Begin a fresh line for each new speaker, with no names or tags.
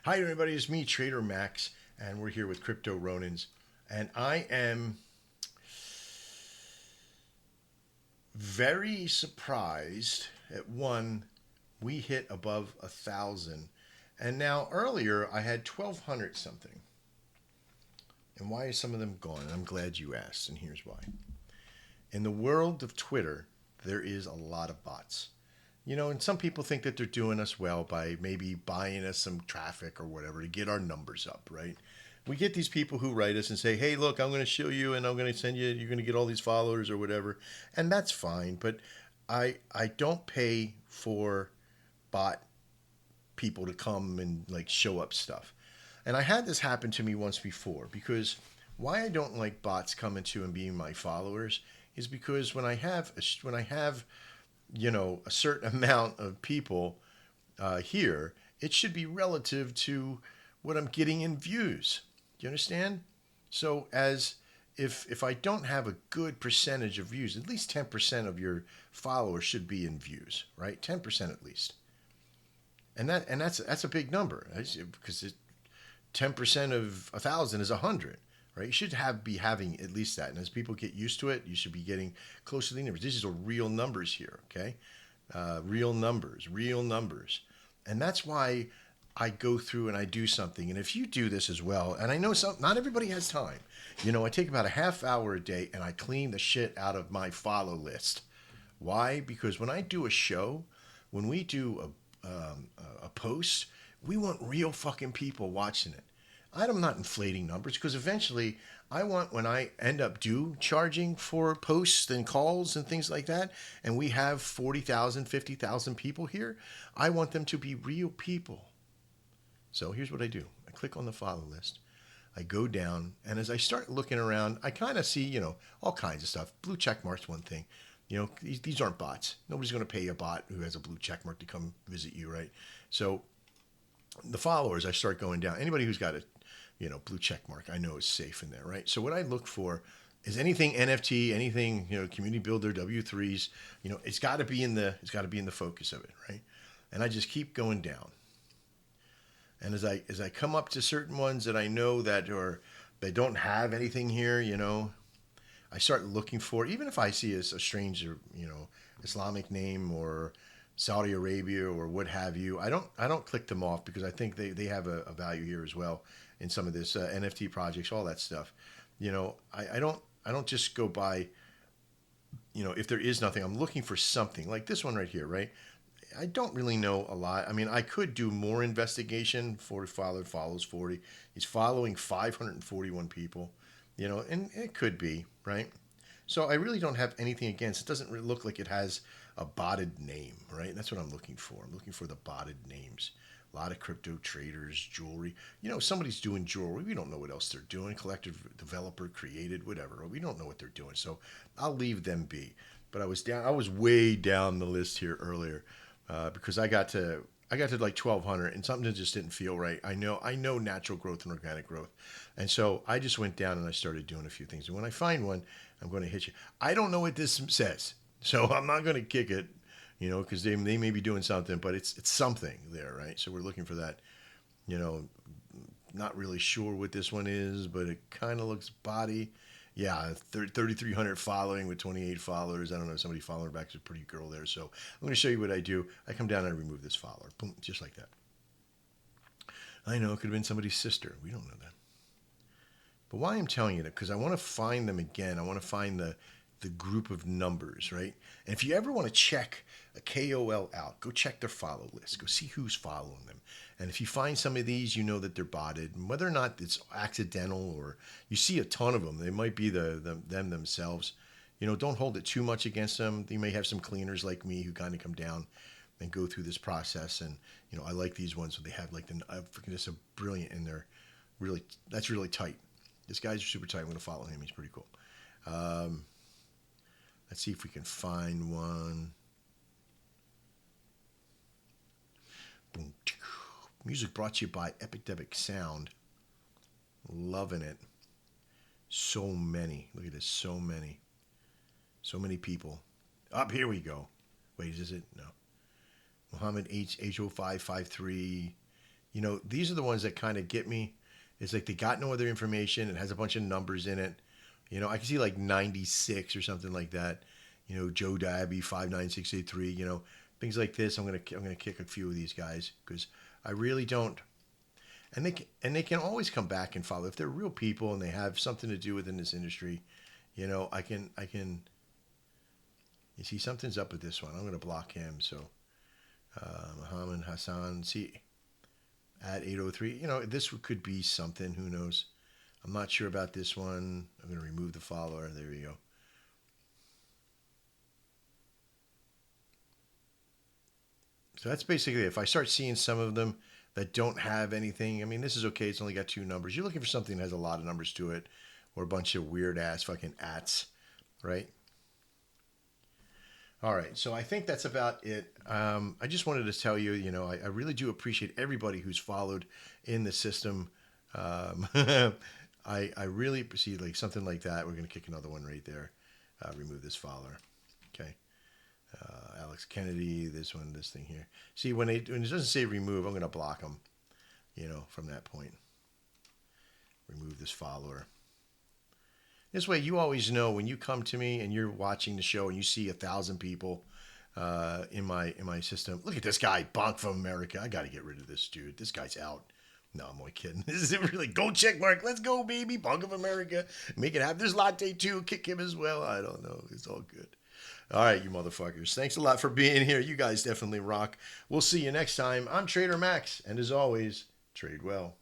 Hi, everybody. It's me, Trader Max, and we're here with Crypto Ronins. And I am very surprised at one, we hit above 1,000. And now earlier I had 1,200 something. And why are some of them gone? I'm glad you asked, and here's why. In the world of Twitter, there is a lot of bots. And some people think that they're doing us well by maybe buying us some traffic or whatever to get our numbers up, right? We get these people who write us and say, hey, look, I'm going to show you and I'm going to send you, you're going to get all these followers or whatever. And that's fine. But I don't pay for bot people to come and like show up stuff. And I had this happen to me once before because why I don't like bots coming to and being my followers is because when I have a certain amount of people here, it should be relative to what I'm getting in views. Do you understand? So as if I don't have a good percentage of views, at least 10% of your followers should be in views, right? 10% at least. And that's a big number because 10% of 1,000 is 100, right? You should be having at least that. And as people get used to it, you should be getting close to the numbers. These are real numbers here, okay? Real numbers, real numbers. And that's why I go through and I do something. And if you do this as well, and I know not everybody has time. I take about a half hour a day and I clean the shit out of my follow list. Why? Because when I do a show, when we do a post, we want real fucking people watching it. I'm not inflating numbers because eventually I want when I end up charging for posts and calls and things like that, and we have 40,000, 50,000 people here, I want them to be real people. So here's what I do. I click on the follow list. I go down, and as I start looking around, I kind of see, all kinds of stuff. Blue check mark's one thing. These aren't bots. Nobody's going to pay a bot who has a blue check mark to come visit you, right? So the followers, I start going down. Anybody who's got a blue check mark, I know is safe in there, right? So what I look for is anything NFT, anything community builder, W3s. It's got to be in the focus of it, right? And I just keep going down. And as I come up to certain ones that I know that or they don't have anything here, I start looking for, even if I see a strange, Islamic name or Saudi Arabia or what have you. I don't click them off because I think they have a value here as well in some of this NFT projects, all that stuff. I don't just go by. If there is nothing, I'm looking for something like this one right here, right? I don't really know a lot. I mean, I could do more investigation. 40 follows 40. He's following 541 people, and it could be, right? So I really don't have anything against. It doesn't really look like it has a botted name, right? That's what I'm looking for. I'm looking for the botted names. A lot of crypto traders, jewelry. Somebody's doing jewelry. We don't know what else they're doing. Collective developer created, whatever. We don't know what they're doing. So I'll leave them be. But I was down. I was way down the list here earlier because I got to like 1,200 and something just didn't feel right. I know natural growth and organic growth, and so I just went down and I started doing a few things. And when I find one, I'm going to hit you. I don't know what this says, so I'm not going to kick it, because they may be doing something, but it's something there, right? So we're looking for that. You know, Not really sure what this one is, but it kind of looks body. Yeah, 3,300 following with 28 followers. I don't know, somebody following back is a pretty girl there. So I'm going to show you what I do. I come down and I remove this follower. Boom, just like that. I know it could have been somebody's sister. We don't know that. But why I'm telling you that, because I want to find them again. I want to find the group of numbers, right? And if you ever want to check a KOL out, go check their follow list. Go see who's following them. And if you find some of these, you know that they're botted. And whether or not it's accidental or you see a ton of them, they might be them themselves. Don't hold it too much against them. You may have some cleaners like me who kind of come down and go through this process. And I like these ones where they have like just a brilliant and they're that's really tight. This guy's super tight. I'm going to follow him. He's pretty cool. Um, let's see if we can find one. Boom. Music brought to you by Epidemic Sound. Loving it. So many. Look at this. So many. So many people. Up here we go. Wait, is it? No. Muhammad H0553. these are the ones that kind of get me. It's like they got no other information. It has a bunch of numbers in it. I can see like 96 or something like that. Joe Dabby 59683. Things like this. I'm gonna kick a few of these guys because I really don't. And they can always come back and follow if they're real people and they have something to do within this industry. I can. You see, something's up with this one. I'm gonna block him. So Muhammad Hassan. See, at 803. This could be something. Who knows? I'm not sure about this one. I'm going to remove the follower. There we go. So that's basically it. If I start seeing some of them that don't have anything, I mean, this is okay. It's only got 2 numbers. You're looking for something that has a lot of numbers to it or a bunch of weird ass fucking ats, right? All right, so I think that's about it. I just wanted to tell you, I really do appreciate everybody who's followed in the system. Um, I really see like something like that. We're gonna kick another one right there. Remove this follower. Okay, Alex Kennedy. This one, this thing here. See when it doesn't say remove, I'm gonna block them. From that point. Remove this follower. This way, you always know when you come to me and you're watching the show and you see 1,000 people in my system. Look at this guy, Bonk from America. I got to get rid of this dude. This guy's out. No, I'm only kidding. This is really go check mark. Let's go, baby. Bonk of America. Make it happen. There's Latte too. Kick him as well. I don't know. It's all good. All right, you motherfuckers. Thanks a lot for being here. You guys definitely rock. We'll see you next time. I'm Trader Max, and as always, trade well.